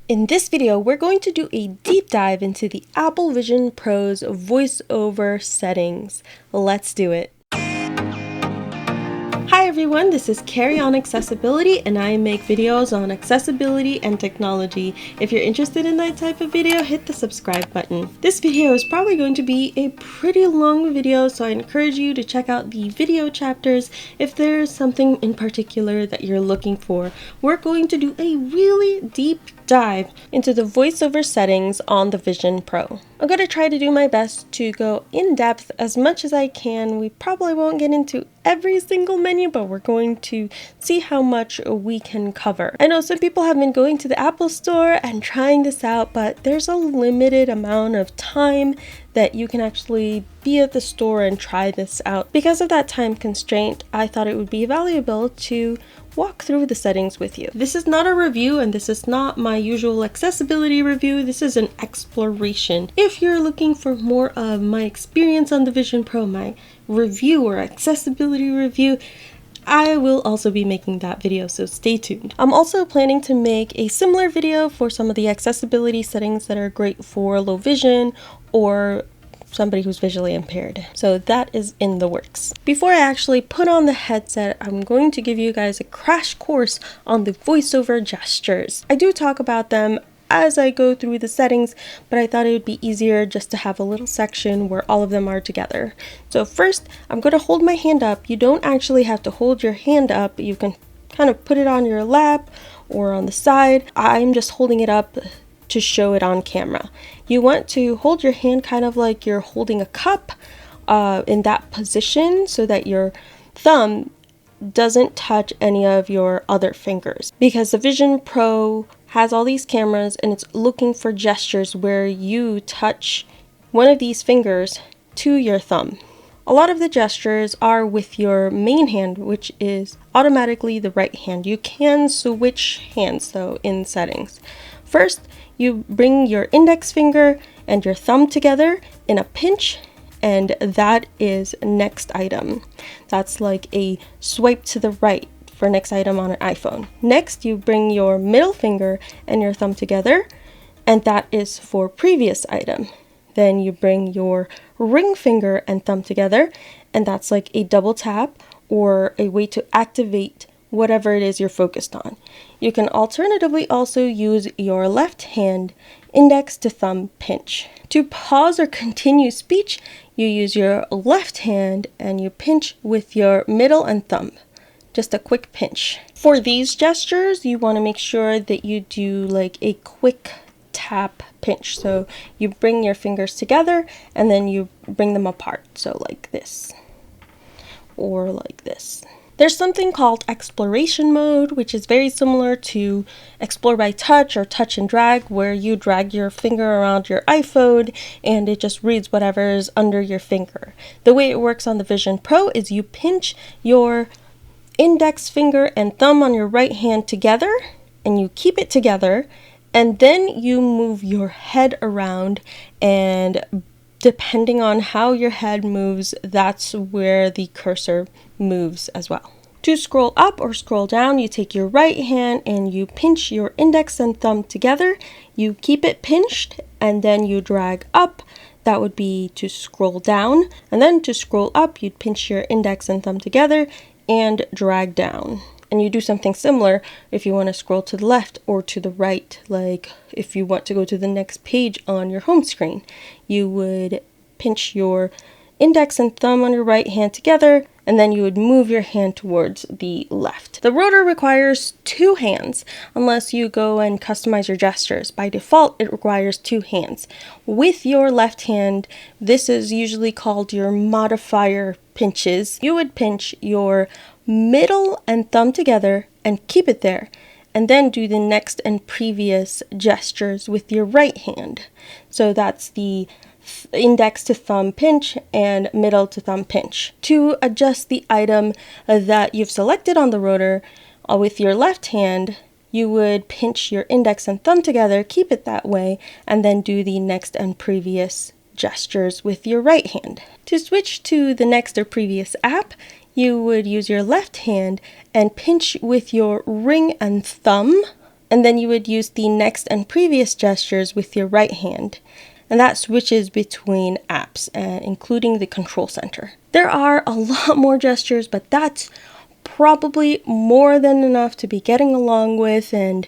In this video, we're going to do a deep dive into the Apple Vision Pro's VoiceOver settings. Let's do it. Hi everyone, this is Carrie on Accessibility, and I make videos on accessibility and technology. If you're interested in that type of video, hit the subscribe button. This video is probably going to be a pretty long video, so I encourage you to check out the video chapters if there's something in particular that you're looking for. We're going to do a really deep dive into the VoiceOver settings on the Vision Pro. I'm going to try to do my best to go in depth as much as I can. We probably won't get into every single menu, but we're going to see how much we can cover. I know some people have been going to the Apple Store and trying this out, but there's a limited amount of time that you can actually be at the store and try this out. Because of that time constraint, I thought it would be valuable to walk through the settings with you. This is not a review, and this is not my usual accessibility review. This is an exploration. If you're looking for more of my experience on the Vision Pro, my review or accessibility review, I will also be making that video, so stay tuned. I'm also planning to make a similar video for some of the accessibility settings that are great for low vision or somebody who's visually impaired. So that is in the works. Before I actually put on the headset, I'm going to give you guys a crash course on the VoiceOver gestures. I do talk about them as I go through the settings, but I thought it would be easier just to have a little section where all of them are together. So first, I'm going to hold my hand up. You don't actually have to hold your hand up. You can kind of put it on your lap or on the side. I'm just holding it up to show it on camera. You want to hold your hand kind of like you're holding a cup in that position so that your thumb doesn't touch any of your other fingers, because the Vision Pro has all these cameras and it's looking for gestures where you touch one of these fingers to your thumb. A lot of the gestures are with your main hand, which is automatically the right hand. You can switch hands though in settings. First, you bring your index finger and your thumb together in a pinch, and that is next item. That's like a swipe to the right for next item on an iPhone. Next, you bring your middle finger and your thumb together, and that is for previous item. Then you bring your ring finger and thumb together, and that's like a double tap or a way to activate whatever it is you're focused on. You can alternatively also use your left hand index to thumb pinch. To pause or continue speech, you use your left hand and you pinch with your middle and thumb. Just a quick pinch. For these gestures, you want to make sure that you do like a quick tap pinch. So you bring your fingers together and then you bring them apart. So like this or like this. There's something called exploration mode, which is very similar to explore by touch or touch and drag, where you drag your finger around your iPhone and it just reads whatever is under your finger. The way it works on the Vision Pro is you pinch your index finger and thumb on your right hand together and you keep it together, and then you move your head around, and depending on how your head moves, that's where the cursor moves as well. To scroll up or scroll down, you take your right hand and you pinch your index and thumb together. You keep it pinched and then you drag up. That would be to scroll down. And then to scroll up, you'd pinch your index and thumb together and drag down. And you do something similar if you want to scroll to the left or to the right, like if you want to go to the next page on your home screen. You would pinch your index and thumb on your right hand together, and then you would move your hand towards the left. The rotor requires two hands unless you go and customize your gestures. By default, it requires two hands. With your left hand, this is usually called your modifier pinches. You would pinch your middle and thumb together and keep it there, and then do the next and previous gestures with your right hand. So that's the index to thumb pinch and middle to thumb pinch. To adjust the item that you've selected on the rotor with your left hand, you would pinch your index and thumb together, keep it that way, and then do the next and previous gestures with your right hand. To switch to the next or previous app, you would use your left hand and pinch with your ring and thumb and then you would use the next and previous gestures with your right hand. And that switches between apps, including the control center. There are a lot more gestures, but that's probably more than enough to be getting along with, and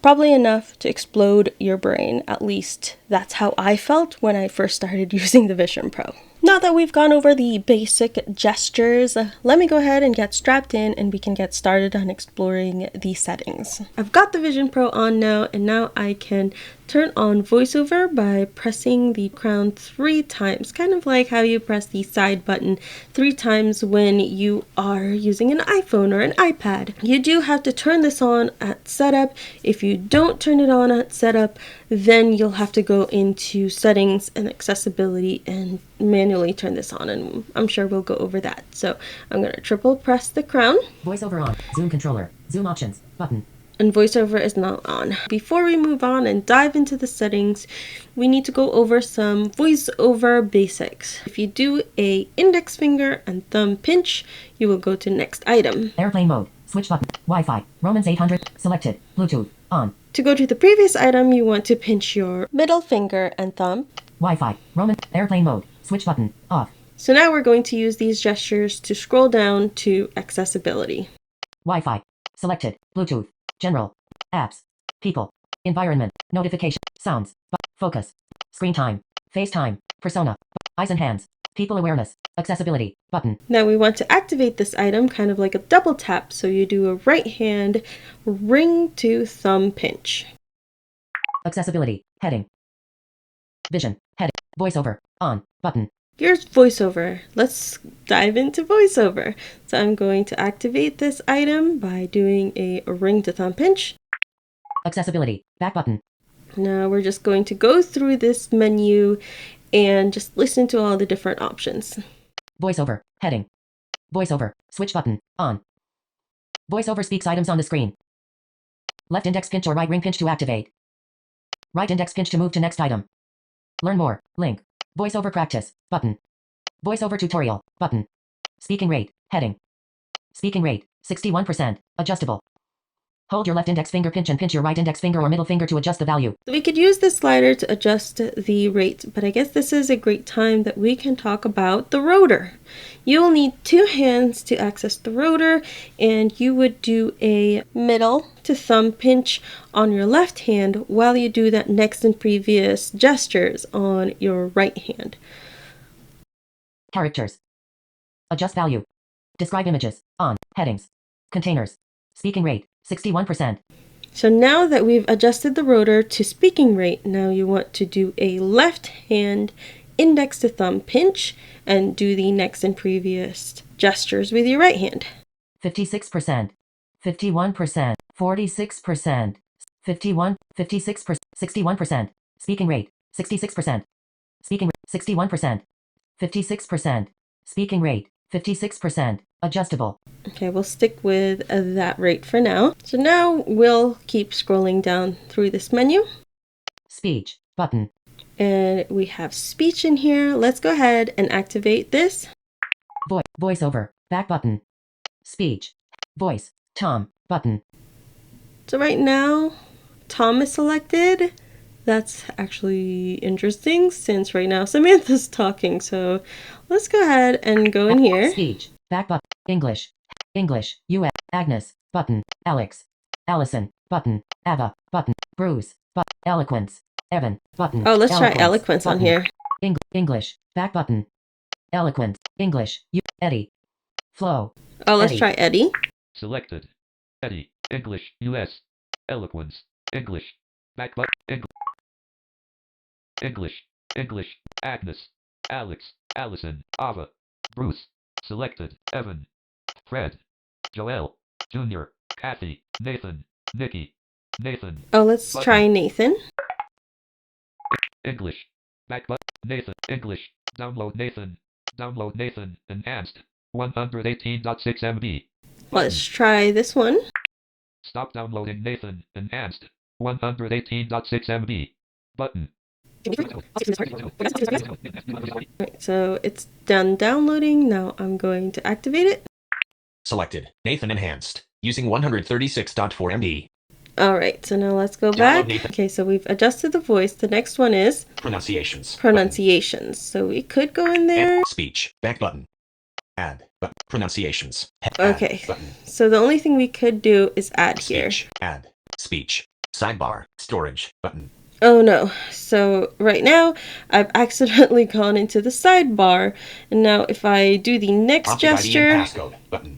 probably enough to explode your brain. At least that's how I felt when I first started using the Vision Pro. Now that we've gone over the basic gestures, let me go ahead and get strapped in and we can get started on exploring the settings. I've got the Vision Pro on now, and now I can turn on VoiceOver by pressing the crown 3 times, kind of like how you press the side button 3 times when you are using an iPhone or an iPad. You do have to turn this on at setup. If you don't turn it on at setup, then you'll have to go into settings and accessibility and manually turn this on, and I'm sure we'll go over that. So I'm going to triple press the crown. VoiceOver on. Zoom controller. Zoom options. Button. And VoiceOver is not on. Before we move on and dive into the settings, we need to go over some VoiceOver basics. If you do a index finger and thumb pinch, you will go to next item. Airplane mode. Switch button. Wi-Fi. Romans 800. Selected. Bluetooth. On. To go to the previous item, you want to pinch your middle finger and thumb. Wi-Fi. Roman. Airplane mode. Switch button. Off. So now we're going to use these gestures to scroll down to accessibility. Wi-Fi. Selected. Bluetooth. General. Apps. People. Environment. Notification. Sounds. Focus. Screen time. FaceTime. Persona. Eyes and hands. People awareness. Accessibility. Button. Now we want to activate this item kind of like a double tap. So you do a right hand ring to thumb pinch. Accessibility. Heading. Vision. Heading. VoiceOver. On. Button. Here's VoiceOver. Let's dive into VoiceOver. So I'm going to activate this item by doing a ring to thumb pinch. Accessibility. Back button. Now we're just going to go through this menu and just listen to all the different options. VoiceOver. Heading. VoiceOver. Switch button. On. VoiceOver speaks items on the screen. Left index pinch or right ring pinch to activate. Right index pinch to move to next item. Learn more. Link. VoiceOver practice. Button. VoiceOver tutorial. Button. Speaking rate. Heading. Speaking rate. 61%. Adjustable. Hold your left index finger pinch and pinch your right index finger or middle finger to adjust the value. We could use this slider to adjust the rate, but I guess this is a great time that we can talk about the rotor. You will need 2 hands to access the rotor, and you would do a middle to thumb pinch on your left hand while you do that next and previous gestures on your right hand. Characters. Adjust value. Describe images. On. Headings. Containers. Speaking rate. 61%. So now that we've adjusted the rotor to speaking rate, now you want to do a left hand index to thumb pinch and do the next and previous gestures with your right hand. 56%. 51%. 46%. 51. 56%. 61%. Speaking rate. 66%. Speaking rate. 61%. 56%. Speaking rate. 56%. Adjustable. Okay, we'll stick with that rate for now. So now we'll keep scrolling down through this menu. Speech. Button. And we have speech in here. Let's go ahead and activate this. VoiceOver. Back button. Speech. Voice. Tom. Button. So right now, Tom is selected. That's actually interesting since right now Samantha's talking. So let's go ahead and go in here. Speech. Back button. English. English. US. Agnes. Button. Alex. Allison. Button. Ava. Button. Bruce. Eloquence. Evan. Button. Oh, let's try Eloquence on here. English. Back button. Eloquence. English. Eddie. Flow. Oh, let's try Eddie. Selected. Eddie. English. US. Eloquence. English. Back button. English. English. Agnes. Alex. Allison. Ava. Bruce. Selected. Evan. Fred. Joel. Junior. Kathy. Nathan. Nikki. Nathan. Oh, let's try Nathan. English. Back button. Nathan. English. Download Nathan. Download Nathan. Enhanced. 118.6 MB. Let's try this one. Stop downloading Nathan. Enhanced. 118.6 MB. Button. Right, so it's done downloading. Now I'm going to activate it. Selected. Nathan Enhanced. Using 136.4 MB. All right, so now let's go Download back. Nathan. Okay, so we've adjusted the voice. The next one is Pronunciations. pronunciations. So we could go in there. Add speech. Back button. Add button. Pronunciations. Add Okay, button. so the only thing we could do is add here. Speech. Add. Speech. Sidebar. Storage. Button. Oh no, so right now I've accidentally gone into the sidebar, and now if I do the next Object ID gesture, and passcode. Button.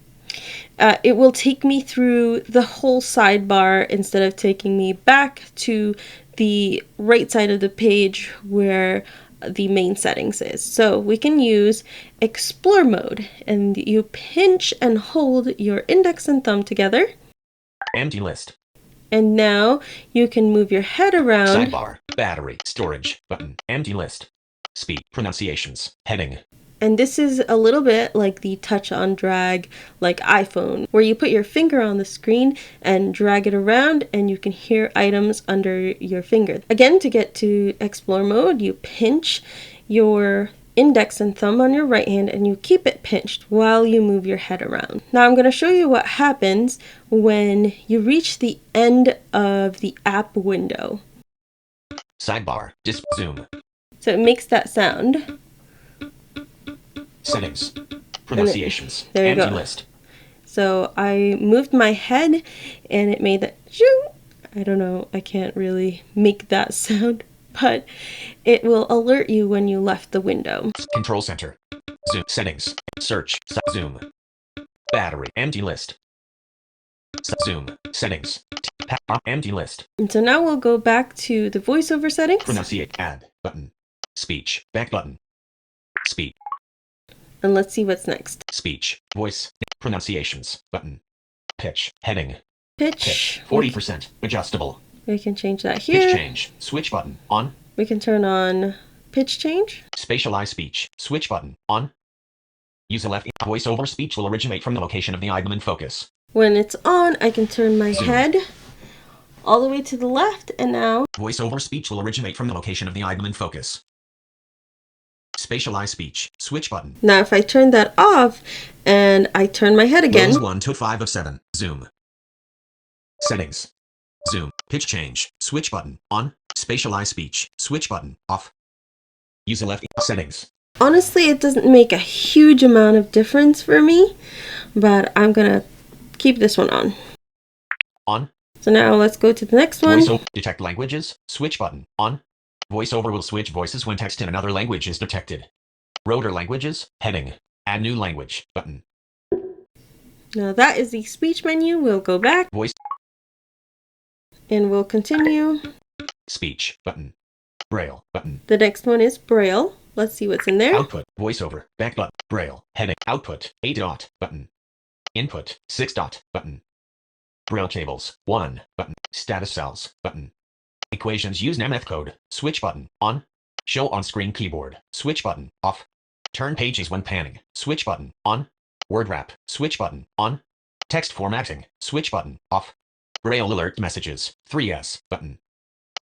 it will take me through the whole sidebar instead of taking me back to the right side of the page where the main settings is. So we can use explore mode, and you pinch and hold your index and thumb together, Empty list. and now you can move your head around. Sidebar. Battery. Storage. Button. Empty list. Speech. Pronunciations. Heading. And this is a little bit like the touch on drag like iPhone, where you put your finger on the screen and drag it around and you can hear items under your finger. Again, to get to explore mode, you pinch your index and thumb on your right hand and you keep it pinched while you move your head around. Now I'm going to show you what happens when you reach the end of the app window. Sidebar. Zoom. So it makes that sound. Settings. Pronunciations. There you Empty go. list. So I moved my head and it made that shoo. I don't know, I can't really make that sound, but it will alert you when you left the window. Control center. Zoom. Settings. Search. Zoom. Battery. Empty list. Zoom. Settings. Empty list. And so now we'll go back to the voiceover settings. Pronunciate. Add. Button. Speech. Back button. Speech. And let's see what's next. Speech. Voice. Pronunciations. Button. Pitch. Heading. Pitch. 40%. Adjustable. We can change that Pitch here. change. Switch button. On. We can turn on pitch change. Spatialize speech. Switch button. On. Use a left. VoiceOver speech will originate from the location of the item in focus. When it's on, I can turn my Zoom. head all the way to the left, and now VoiceOver speech will originate from the location of the item in focus. Spatialize speech. Switch button. now if I turn that off and I turn my head again, Rows 1 to 5 of 7. Zoom. Settings. Zoom. Pitch change. Switch button. On. Spatialize speech. Switch button. Off. Use a left. Settings. honestly it doesn't make a huge amount of difference for me, but I'm gonna keep this one on. On. So now let's go to the next one. VoiceOver. Detect languages. Switch button. On. VoiceOver will switch voices when text in another language is detected. Rotor languages. Heading. Add new language. Button. Now that is the speech menu. We'll go back Voice. and we'll continue. Speech. Button. Braille. Button. The next one is Braille. Let's see what's in there. Output. VoiceOver. Back button. Braille. Heading. Output. 8 dot. Button. Input. 6 dot. Button. Braille tables. 1. Button. Status cells. Button. Equations use Nemeth code. Switch button. On. Show on screen keyboard. Switch button. Off. Turn pages when panning. Switch button. On. Word wrap. Switch button. On. Text formatting. Switch button. Off. Braille alert messages. 3S. Button.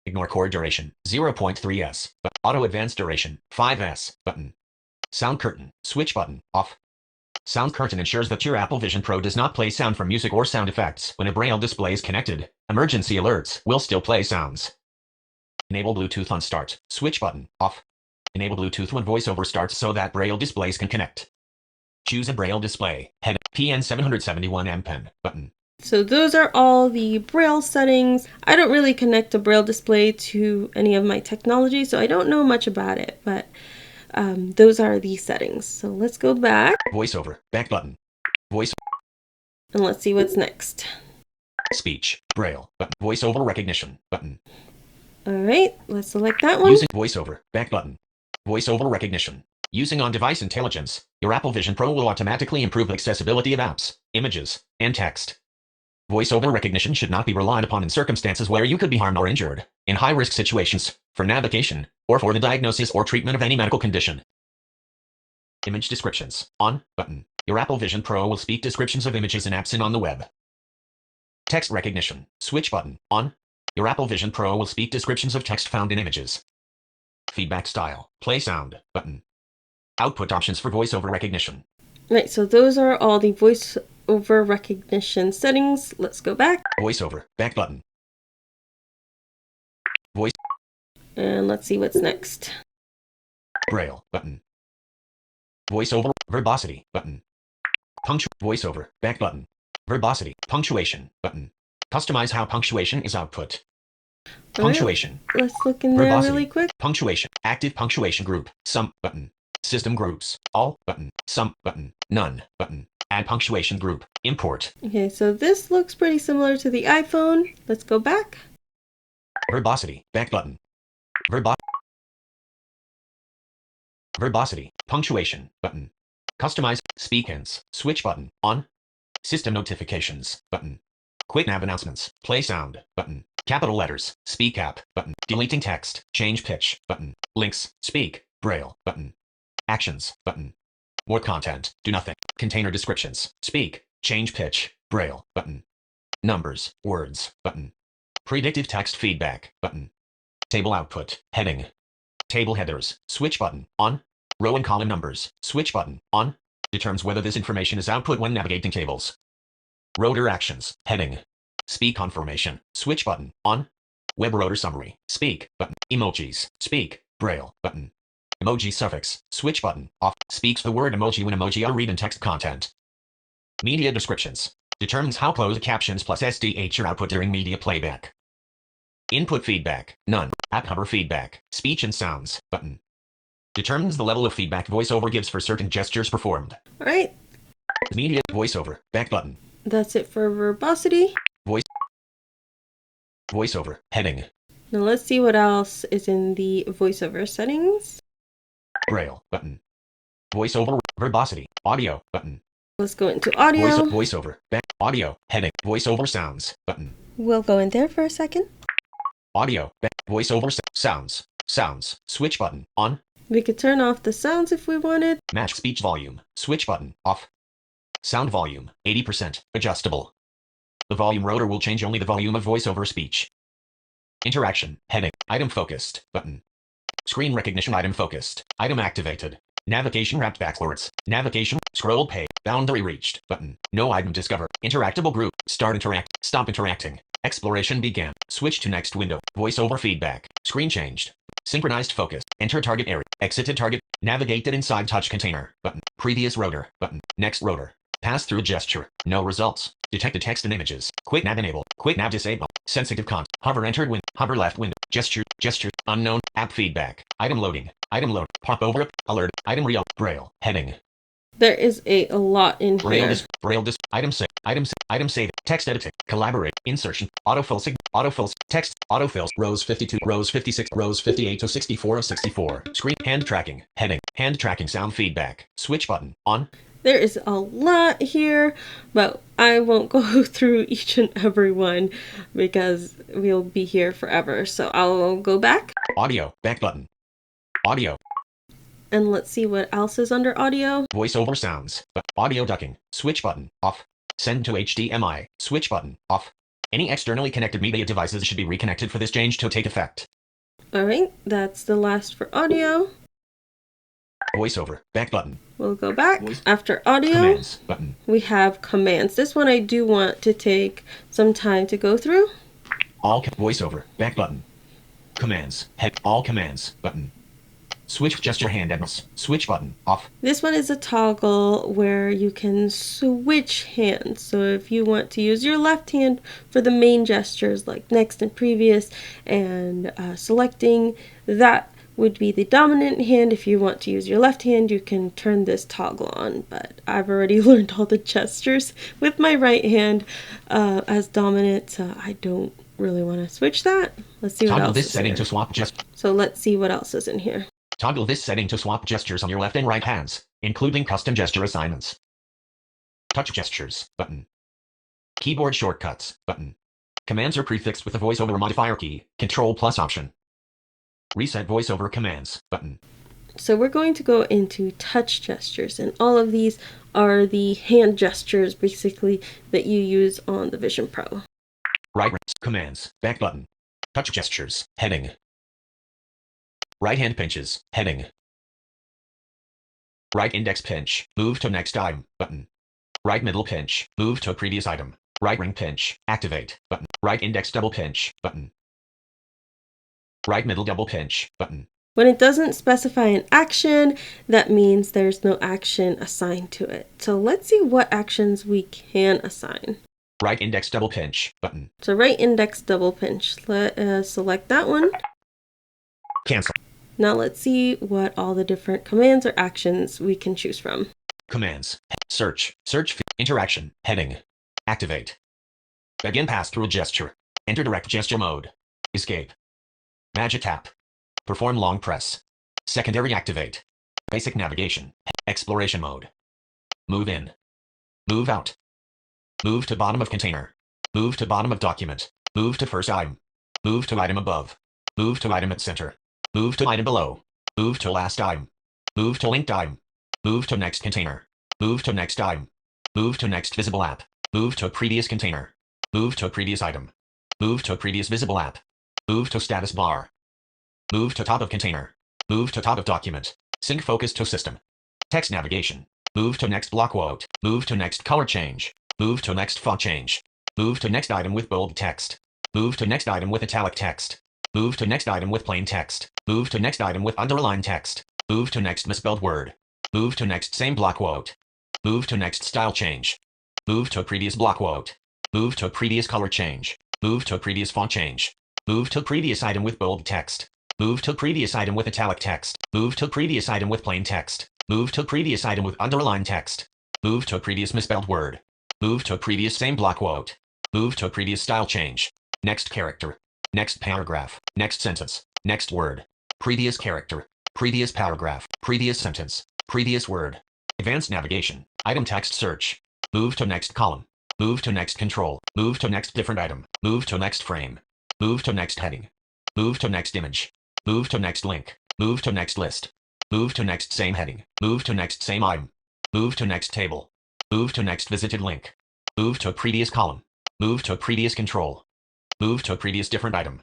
Ignore chord duration. 0.3S. Auto advance duration. 5S. Button. Sound curtain. Switch button. Off. Sound curtain ensures that your Apple Vision Pro does not play sound from music or sound effects. When a Braille display is connected, emergency alerts will still play sounds. Enable Bluetooth on start. Switch button. Off. Enable Bluetooth when VoiceOver starts so that Braille displays can connect. Choose a Braille display. Head PN 771 M pen. Button. So those are all the Braille settings. I don't really connect a Braille display to any of my technology, so I don't know much about it, but those are the settings. So let's go back VoiceOver. Back button. Voice. and let's see what's next. Speech. Braille. Button. VoiceOver recognition. Button. All right, let's select that one. Using VoiceOver. Back button. VoiceOver recognition. Using on-device intelligence, your Apple Vision Pro will automatically improve accessibility of apps, images, and text. VoiceOver recognition should not be relied upon in circumstances where you could be harmed or injured, in high-risk situations, for navigation, or for the diagnosis or treatment of any medical condition. Image descriptions. On button. Your Apple Vision Pro will speak descriptions of images and apps on the web. Text recognition. Switch button. On. Your Apple Vision Pro will speak descriptions of text found in images. Feedback style. Play sound. Button. Output options for VoiceOver recognition. Right, so those are all the VoiceOver recognition settings. Let's go back. VoiceOver. Back button. Voice. And let's see what's next. Braille button. VoiceOver. Verbosity button. VoiceOver. Back button. Verbosity. Punctuation button. Customize how punctuation is output. All right, Punctuation. let's look in there Verbosity. really quick. Punctuation. Active punctuation group. Some button. System groups. All button. Some button. None button. Add punctuation group. Import. Okay, so this looks pretty similar to the iPhone. Let's go back. Verbosity. Back button. Verbosity. Punctuation button. Customize. Speak ends. Switch button. On. System notifications button. Quick nav announcements. Play sound button. Capital letters. Speak app button. Deleting text. Change pitch button. Links. Speak. Braille button. Actions button. More content. Do nothing. Container descriptions. Speak. Change pitch. Braille button. Numbers. Words button. Predictive text feedback button. Table output. Heading. Table headers. Switch button. On. Row and column numbers. Switch button. On. Determines whether this information is output when navigating tables. Rotor actions. Heading. Speak confirmation. Switch button. On. Web rotor summary. Speak button. Emojis. Speak. Braille button. Emoji suffix. Switch button. Off. Speaks the word emoji when emoji are read in text content. Media descriptions. Determines how closed captions plus SDH are output during media playback. Input feedback. None. App hover feedback. Speech and sounds. Button. Determines the level of feedback VoiceOver gives for certain gestures performed. All right, Media. VoiceOver. Back button. that's it for verbosity. VoiceOver. Heading. Now let's see what else is in the VoiceOver settings. Braille. Button. VoiceOver. Verbosity. Audio. Button. Let's go into audio. VoiceOver. Back. Audio. Heading. VoiceOver sounds. Button. We'll go in there for a second. Audio. Back. VoiceOver sounds. Sounds. Switch button. On. We could turn off the sounds if we wanted. Match speech volume. Switch button. Off. Sound volume. 80%. Adjustable. The volume rotor will change only the volume of VoiceOver speech. Interaction. Heading. Item focused. Button. Screen recognition. Item focused. Item activated. Navigation wrapped backwards. Navigation. Scroll page. Boundary reached. Button. No item discovered. Interactable group. Start interact. Stop interacting. Exploration began. Switch to next window. VoiceOver feedback. Screen changed. Synchronized focus. Enter target area. Exited target. Navigated inside touch container. Button. Previous rotor. Button. Next rotor. Pass through gesture. No results. Detected text and images. Quick nav enable. Quick nav disable. Sensitive content. Hover entered window. Hover left window. Gesture. Gesture. Unknown. App feedback. Item loading. Item load. Pop over. Alert. Item real. Braille. Heading. There is a lot in here. Braille disc. Item save. Item save. Text editing. Collaborate. Insertion. Autofill. Autofills. Text. Autofills. Rows 52. Rows 56. Rows 58 to 64 of 64. Screen. Hand tracking. Heading. Hand tracking. Sound feedback. Switch button. On. There is a lot here, but I won't go through each and every one because we'll be here forever. So I'll go back. Audio. Back button. Audio. And let's see what else is under audio. VoiceOver sounds. Audio ducking. Switch button. Off. Send to HDMI. Switch button. Off. Any externally connected media devices should be reconnected for this change to take effect. All right, that's the last for audio. VoiceOver. Back button. We'll go back. After audio, Commands. Button. we have commands. This one I do want to take some time to go through. VoiceOver. Back button. Commands. Head. All commands. Button. Switch gesture hand ends. Switch button. Off. This one is a toggle where you can switch hands. So if you want to use your left hand for the main gestures like next and previous and selecting, that would be the dominant hand. If you want to use your left hand, you can turn this toggle on. But I've already learned all the gestures with my right hand as dominant, so I don't really want to switch that. Let's see what Toggle else this is setting here. to swap gestures. So let's see what else is in here. Toggle this setting to swap gestures on your left and right hands, including custom gesture assignments. Touch gestures. Button. Keyboard shortcuts. Button. Commands are prefixed with the VoiceOver modifier key, Control plus Option. Reset VoiceOver commands. Button. So we're going to go into touch gestures, and all of these are the hand gestures basically that you use on the Vision Pro. Right commands. Back button. Touch gestures. Heading. Right hand pinches. Heading. Right index pinch. Move to next item. Button. Right middle pinch. Move to a previous item. Right ring pinch. Activate. Button. Right index double pinch. Button. Right middle double pinch, button. When it doesn't specify an action, that means there's no action assigned to it. So let's see what actions we can assign. Right index double pinch, button. So right index double pinch. Let us select that one. Cancel. Now let's see what all the different commands or actions we can choose from. Commands. Search. Interaction. Heading. Activate. Begin pass-through gesture. Enter direct gesture mode. Escape. Magic tap. Perform long press. Secondary activate. Basic navigation. Exploration mode. Move in. Move out. Move to bottom of container. Move to bottom of document. Move to first item. Move to item above. Move to item at center. Move to item below. Move to last item. Move to linked item. Move to next container. Move to next item. Move to next visible app. Move to previous container. Move to previous item. Move to previous visible app. Move to status bar. Move to top of container. Move to top of document. Sync focus to system. Text navigation. Move to next block quote. Move to next color change. Move to next font change. Move to next item with bold text. Move to next item with italic text. Move to next item with plain text. Move to next item with underlined text. Move to next misspelled word. Move to next same block quote. Move to next style change. Move to previous block quote. Move to previous color change. Move to previous font change. Move to previous item with bold text. Move to previous item with italic text. Move to previous item with plain text. Move to previous item with underlined text. Move to previous misspelled word. Move to previous same block quote. Move to previous style change. Next character. Next paragraph. Next sentence. Next word. Previous character. Previous paragraph. Previous sentence. Previous word. Advanced navigation. Item text search. Move to next column. Move to next control. Move to next different item. Move to next frame. Move to next heading. Move to next image. Move to next link. Move to next list. Move to next same heading. Move to next same item. Move to next table. Move to next visited link. Move to previous column. Move to previous control. Move to previous different item.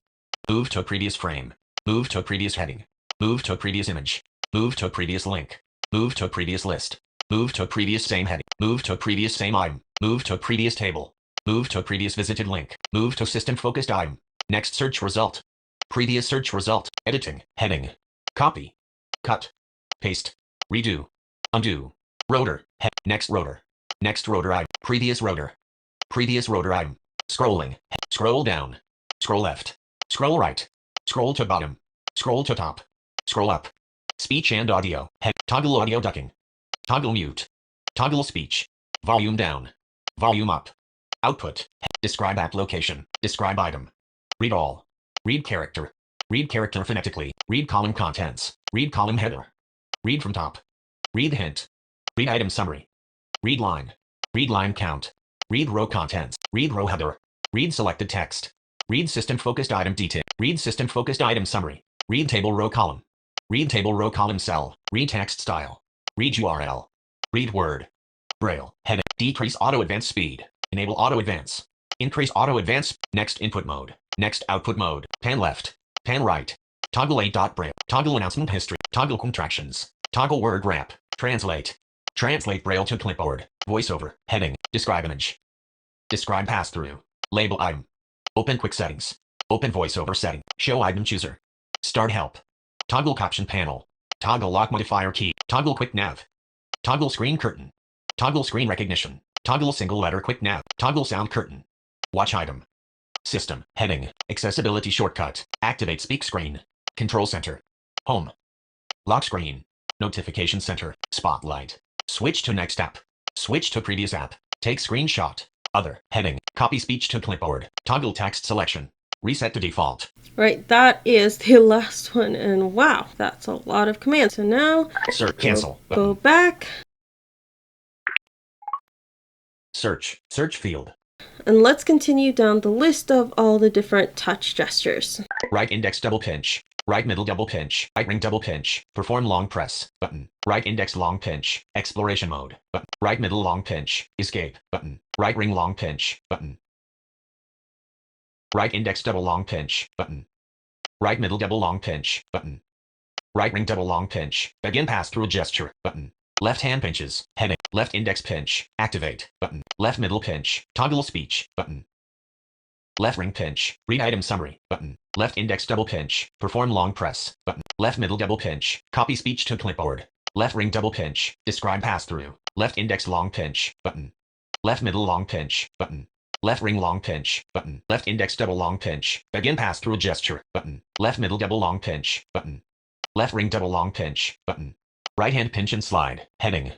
Move to previous frame. Move to previous heading. Move to previous image. Move to previous link. Move to previous list. Move to previous same heading. Move to previous same item. Move to previous table. Move to previous visited link. Move to system focused item. Next search result. Previous search result. Editing. Heading. Copy. Cut. Paste. Redo. Undo. Rotor. Next rotor. Next rotor item. Previous rotor. Previous rotor item. Scrolling. Scroll down. Scroll left. Scroll right. Scroll to bottom. Scroll to top. Scroll up. Speech and audio. Toggle audio ducking. Toggle mute. Toggle speech. Volume down. Volume up. Output. Describe app location. Describe item. Read all. Read character. Read character phonetically. Read column contents. Read column header. Read from top. Read hint. Read item summary. Read line. Read line count. Read row contents. Read row header. Read selected text. Read system focused item detail. Read system focused item summary. Read table row column. Read table row column cell. Read text style. Read URL. Read word. Braille. Heading. Decrease auto advance speed. Enable auto advance. Increase auto advance. Next input mode. Next output mode. Pan left. Pan right. Toggle A.Braille. Toggle announcement history. Toggle contractions. Toggle word wrap. Translate. Translate Braille to clipboard. VoiceOver. Heading. Describe image. Describe pass-through. Label item. Open quick settings. Open VoiceOver setting. Show item chooser. Start help. Toggle caption panel. Toggle lock modifier key. Toggle quick nav. Toggle screen curtain. Toggle screen recognition. Toggle single letter quick nav. Toggle sound curtain. Watch item. System. Heading. Accessibility shortcut. Activate speak screen. Control center. Home. Lock screen. Notification center. Spotlight. Switch to next app. Switch to previous app. Take screenshot. Other. Heading. Copy speech to clipboard. Toggle text selection. Reset to default. Right, that is the last one, and wow, that's a lot of commands. So now, Cancel. Go back. Search. Search field. And let's continue down the list of all the different touch gestures. Right index double pinch. Right middle double pinch. Right ring double pinch. Perform long press. Button. Right index long pinch. Exploration mode. Button. Right middle long pinch. Escape. Button. Right ring long pinch. Button. Right index double long pinch. Button. Right middle double long pinch. Button. Right ring double long pinch. Begin pass-through gesture. Button. Left hand pinches. Heading. Left index pinch. Activate. Button. Left middle pinch. Toggle speech. Button. Left ring pinch. Read item summary. Button. Left index double pinch. Perform long press. Button. Left middle double pinch. Copy speech to clipboard. Left ring double pinch. Describe pass-through. Left index long pinch. Button. Left middle long pinch. Button. Left ring long pinch. Button. Left index double long pinch. Begin pass-through gesture. Button. Left middle double long pinch. Button. Left ring double long pinch. Button. Right hand pinch and slide. Heading.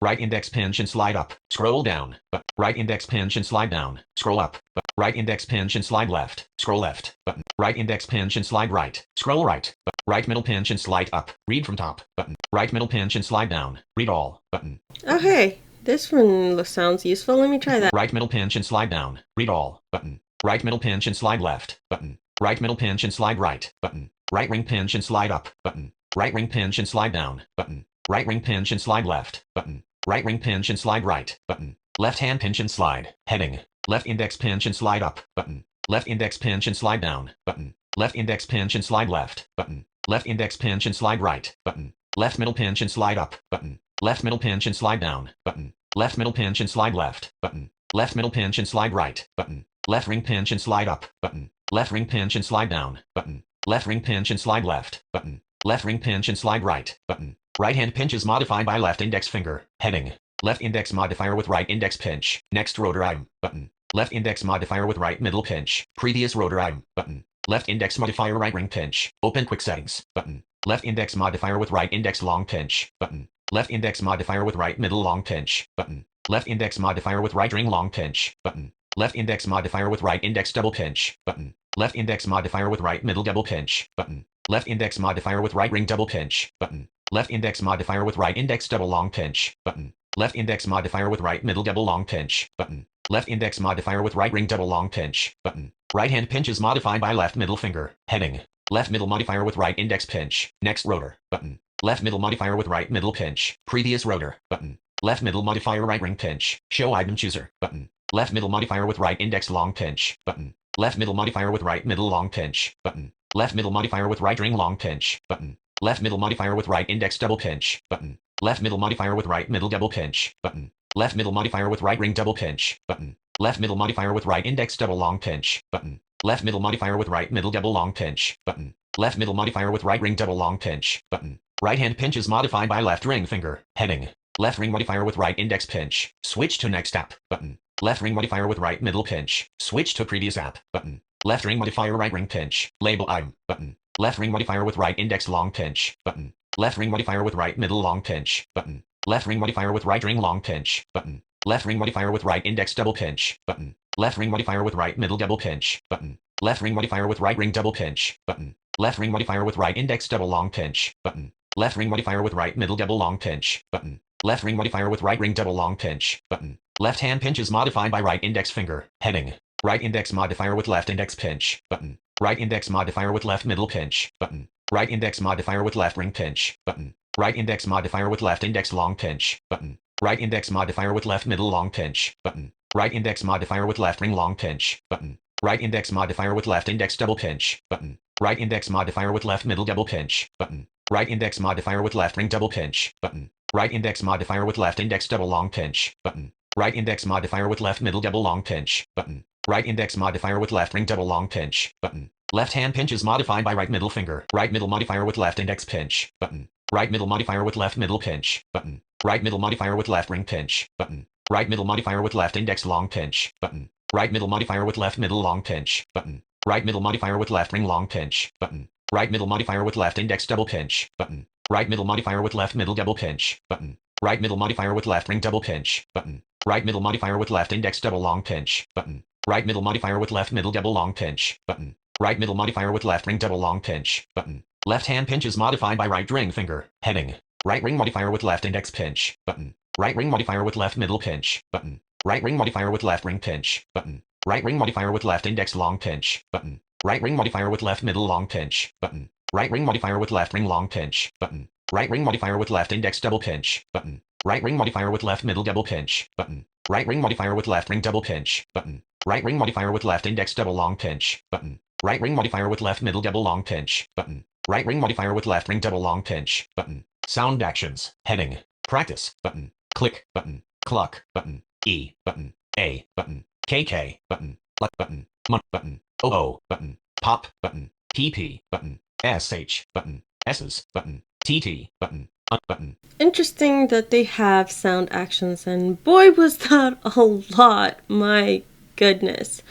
Right index pinch and slide up. Scroll down. But right index pinch and slide down. Scroll up. But right index pinch and slide left. Scroll left. Button. Right index pinch and slide right. Scroll right. But right middle pinch and slide up. Read from top. Button. Right middle pinch and slide down. Read all. Button. Okay, this one sounds useful. Let me try that. Right middle pinch and slide down. Read all. Button. Right middle pinch and slide left. Button. Right middle pinch and slide right. Button. Right ring pinch and slide up. Button. Right ring pinch and slide down. Button. Right ring pinch and slide left. Button. Right ring pinch and slide right. Button. Left hand pinch and slide. Heading. Left index pinch and slide up. Button. Left index pinch and slide down. Button. Left index pinch and slide left. Button. Left index pinch and slide right. Button. Left middle pinch and slide up. Button. Left middle pinch and slide down. Button. Left middle pinch and slide left. Button. Left middle pinch and slide right. Button. Left ring pinch and slide up. Button. Left ring pinch and slide down. Button. Left ring pinch and slide left. Button. Left ring pinch and slide right. Button. Right hand pinch is modified by left index finger. Heading. Left index modifier with right index pinch. Next rotor item. Button. Left index modifier with right middle pinch. Previous rotor item. Button. Left index modifier right ring pinch. Open quick settings. Button. Left index modifier with right index long pinch. Button. Left index modifier with right middle long pinch. Button. Left index modifier with right ring long pinch. Button. Left index modifier with right index double pinch. Button. Left index modifier with right middle double pinch. Button. Left index modifier with right ring double pinch. Button. Left index modifier with right index double long pinch. Button. Left index modifier with right middle double long pinch. Button. Left index modifier with right ring double long pinch. Button. Right hand pinch is modified by left middle finger. Heading. Left middle modifier with right index pinch. Next rotor. Button. Left middle modifier with right middle pinch. Previous rotor. Button. Left middle modifier right ring pinch. Show item chooser. Button. Left middle modifier with right index long pinch. Button. Left middle modifier with right middle long pinch. Button. Left middle modifier with right ring long pinch. Button. Left middle modifier with right index double pinch. Button. Left middle modifier with right middle double pinch. Button. Left middle modifier with right ring double pinch. Button. Left middle modifier with right index double long pinch. Button. Left middle modifier with right middle double long pinch. Button. Left middle modifier with right ring double long pinch. Button. Right hand pinch is modified by left ring finger. Heading. Left ring modifier with right index pinch. Switch to next app. Button. Left ring modifier with right middle pinch. Switch to previous app. Button. Left ring modifier right ring pinch. Label item. Button. Left ring modifier with right index long pinch. Button. Left ring modifier with right middle long pinch. Button. Left ring modifier with right ring long pinch. Button. Left ring modifier with right index double pinch. Button. Left ring modifier with right middle double pinch. Button. Left ring modifier with right ring double pinch. Button. Left ring modifier with right index double long pinch. Button. Left ring modifier with right middle double long pinch. Button. Left ring modifier with right ring double long pinch. Button. Left hand pinch is modified by right index finger. Heading. Right index modifier with left index pinch. Button. Right index modifier with left middle pinch. Button. Right index modifier with left ring pinch. Button. Right index modifier with left index long pinch. Button. Right index modifier with left middle long pinch. Button. Right index modifier with left ring long pinch. Button. Right index modifier with left index double pinch. Button. Right index modifier with left middle double pinch. Button. Right index modifier with left ring double pinch. Button. Right index modifier with left index double long pinch. Button. Right index modifier with left middle double long pinch. Button. Right index modifier with left ring double long pinch. Button. Left hand pinch is modified by right middle finger. Right middle modifier with left index pinch. Button. Right middle modifier with left middle pinch. Button. Right middle modifier with left ring pinch. Button. Right middle modifier with left index long pinch. Button. Right middle modifier with left middle long pinch. Button. Right middle modifier with left ring long pinch. Button. Right middle modifier with left index double pinch. Button. Right middle modifier with left middle double pinch. Button. Right middle modifier with left ring double pinch. Button. Right middle modifier with left index double long pinch. Button. Right middle modifier with left middle double long pinch. Button. Right middle modifier with left ring double long pinch. Button. Left hand pinch is modified by right ring finger. Heading. Right ring modifier with left index pinch. Button. Right ring modifier with left middle pinch. Button. Right ring modifier with left ring pinch. Button. Right ring modifier with left index long pinch. Button. Right ring modifier with left middle long pinch. Button. Right ring modifier with left ring long pinch. Button. Right ring modifier with left index double pinch. Button. Right ring modifier with left middle double pinch. Button. Right ring modifier with left ring double pinch. Button. Right ring modifier with left index double long pinch. Button. Right ring modifier with left middle double long pinch. Button. Right ring modifier with left ring double long pinch. Button. Sound actions. Heading. Practice. Button. Click. Button. Cluck. Button. E. Button. A. Button. KK. Button. Luck. Button. Munt. Button. OO. Button. Pop. Button. PP button, SH button, S's button, TT button, button. Interesting that they have sound actions, and boy was that a lot. My goodness.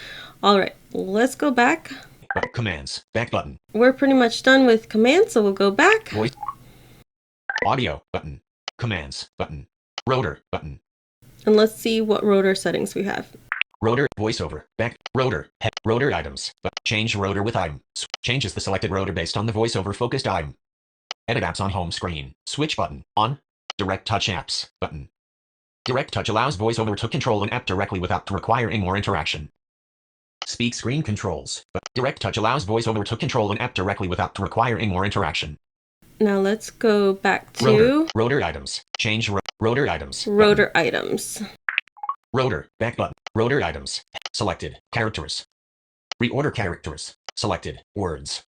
Alright, let's go back. Commands, back button, We're pretty much done with commands, so we'll go back. voice, audio button, commands button, rotor button, And let's see what rotor settings we have. rotor, voiceover, back, rotor, head, rotor items, but change rotor with item, changes the selected rotor based on the voiceover focused item. Edit apps on home screen, switch button, on, direct touch apps, button. Direct touch allows voiceover to control an app directly without requiring more interaction. Speak screen controls, but direct touch allows voiceover to control an app directly without requiring more interaction. Now let's go back to rotor items, change rotor items, rotor items. Rotor, back button, rotor items, selected, characters. Reorder characters, selected, words.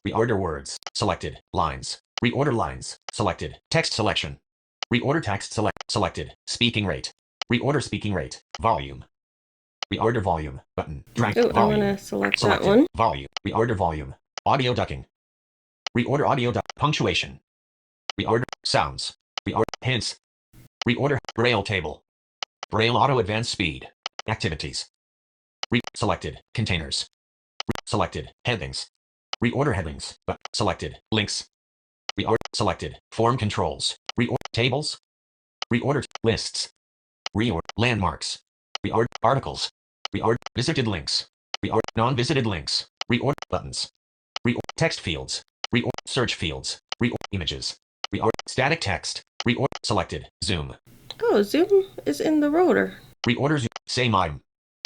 Reorder words, selected, lines. Reorder lines, selected, text selection. Reorder text selected, speaking rate. Reorder speaking rate, volume. Reorder volume, button, drag Oh, volume. I want to select Selected, that one. volume, reorder volume, audio ducking. Reorder audio punctuation. Reorder sounds. Reorder hints. Reorder Braille table. Braille auto advanced speed. Activities. Selected containers. Selected headings. Reorder headings, but selected links. Reorder selected form controls. Reorder tables. Reorder lists. Reorder landmarks. Reorder articles. Reorder visited links. Reorder non-visited links. Reorder buttons. Reorder text fields. Reorder search fields. Reorder images. Reorder static text. Reorder selected zoom. Oh, zoom is in the rotor. Reorder zoom. Same item.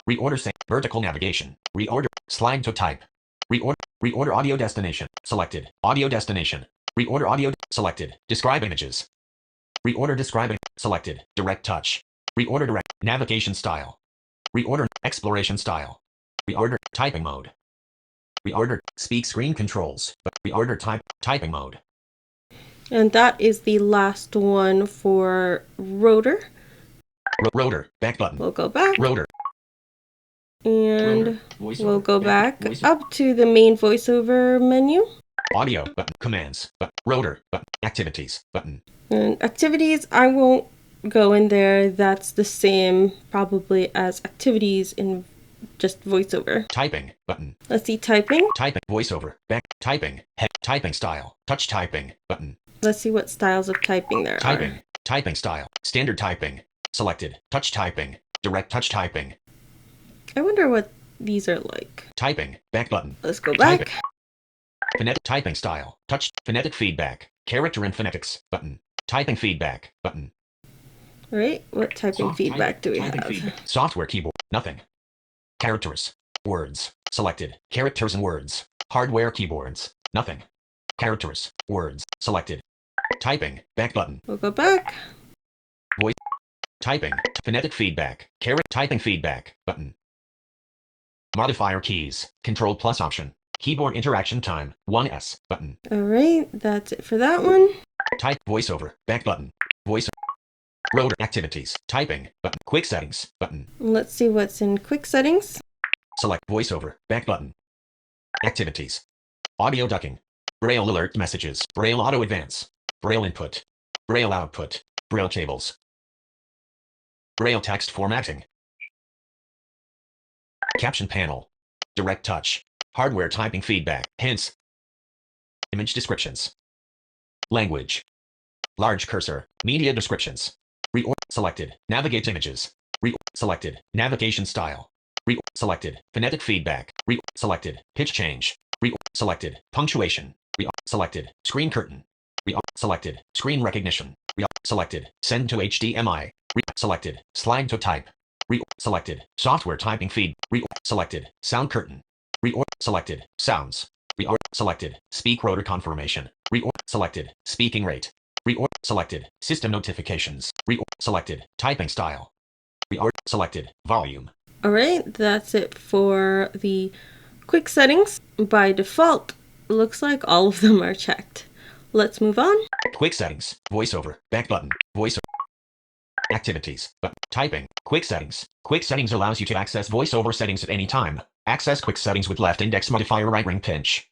Reorder same. Vertical navigation. Reorder slide to type. Reorder audio destination. Selected. Audio destination. Reorder audio. Selected. Describe images. Reorder describing. Selected. Direct touch. Reorder direct. Navigation style. Reorder exploration style. Reorder typing mode. Reorder speak screen controls. Reorder typing mode. And that is the last one for rotor. Rotor back button. We'll go back. Rotor. And Voiceover. we'll go back Voiceover. up to the main voiceover menu. Audio button. Commands. Rotor button. Activities button. And activities, I won't go in there. That's the same probably as activities in just voiceover. Typing button. Let's see typing. Typing voiceover back typing head typing style touch typing button. Let's see what styles of typing there Typing are. typing style standard typing selected touch typing direct touch typing. I wonder what these are like. Typing back button. Let's go back. Typing. Phonetic typing style touch phonetic feedback character and phonetics button. Typing feedback button. All right, what typing Soft feedback do we typing have? feedback. Software keyboard nothing. Characters words selected characters and words. Hardware keyboards nothing. Characters words selected. Typing back button. We'll go back. Typing phonetic feedback typing feedback button. Modifier keys control plus option. Keyboard interaction time 1S button. All right, that's it for that one. Type voiceover back button. Voice rotor activities typing button. Quick settings button. Let's see what's in quick settings. Select voiceover back button. Activities. Audio ducking. Braille alert messages. Braille auto advance. Braille input. Braille output. Braille tables. Braille text formatting. Caption panel. Direct touch. Hardware typing feedback. Hints. Image descriptions. Language. Large cursor. Media descriptions. Selected. Navigate images. Selected. Navigation style. Selected. Phonetic feedback. Selected. Pitch change. Selected. Punctuation. Selected. Screen curtain. Selected. Screen recognition. Selected. Send to HDMI. Selected. Slide to type. Selected. Software typing feed. Selected. Sound curtain. Selected. Sounds. Selected. Speak rotor confirmation. Selected. Speaking rate. Selected. System notifications. Selected. Typing style. Selected. Volume. All right, that's it for the quick settings. By default, looks like all of them are checked. Let's move on. Quick settings. Voiceover. Back button. Voiceover. Activities. Typing. Quick settings. Quick settings allows you to access voiceover settings at any time. Access quick settings with left index modifier right ring pinch.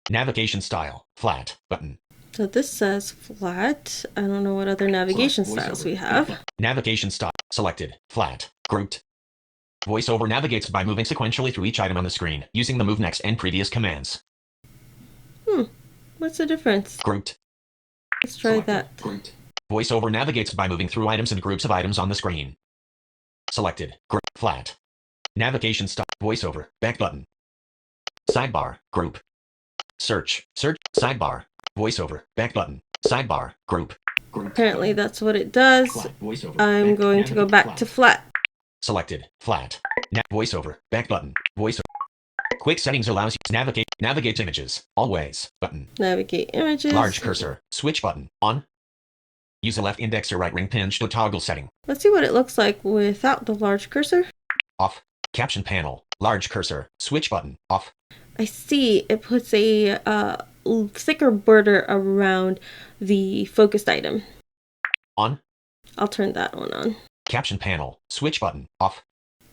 Navigation style, flat, button. So this says flat. I don't know what other navigation styles we have. Navigation style, selected, flat, grouped. VoiceOver navigates by moving sequentially through each item on the screen, using the move next and previous commands. What's the difference? Grouped. Let's try that. VoiceOver navigates by moving through items and groups of items on the screen. Selected, flat. Navigation style, VoiceOver, back button. Sidebar, group. Search, sidebar, VoiceOver, back button. Sidebar, group. Apparently that's what it does. I'm going to go back to flat. Selected, flat. VoiceOver, back button. VoiceOver. Quick settings allows you to navigate images, always, button. Navigate images. Large cursor, switch button, on. Use the left index or right ring pinch to toggle setting. Let's see what it looks like without the large cursor. Off. Caption panel, large cursor, switch button, off. I see it puts a thicker border around the focused item. On. I'll turn that one on. Caption panel, switch button, off.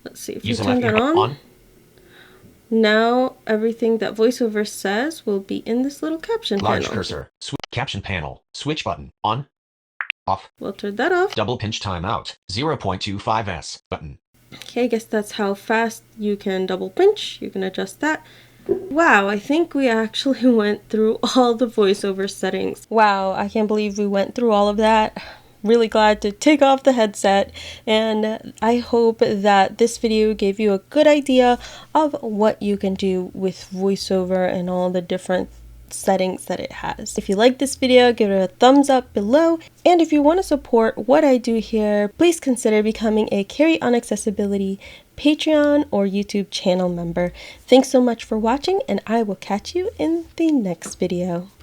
Let's see if Use we the turn left that index on. Now everything that VoiceOver says will be in this little caption Large panel. cursor, caption panel, switch button, on. Off. We'll turn that off. Double pinch timeout, 0.25s, button. Okay, I guess that's how fast you can double pinch. You can adjust that. Wow, I think we actually went through all the VoiceOver settings. Wow, I can't believe we went through all of that. Really glad to take off the headset, and I hope that this video gave you a good idea of what you can do with VoiceOver and all the different settings that it has. If you like this video, give it a thumbs up below, and if you want to support what I do here, please consider becoming a Carrie on Accessibility Patreon or YouTube channel member. Thanks so much for watching, and I will catch you in the next video.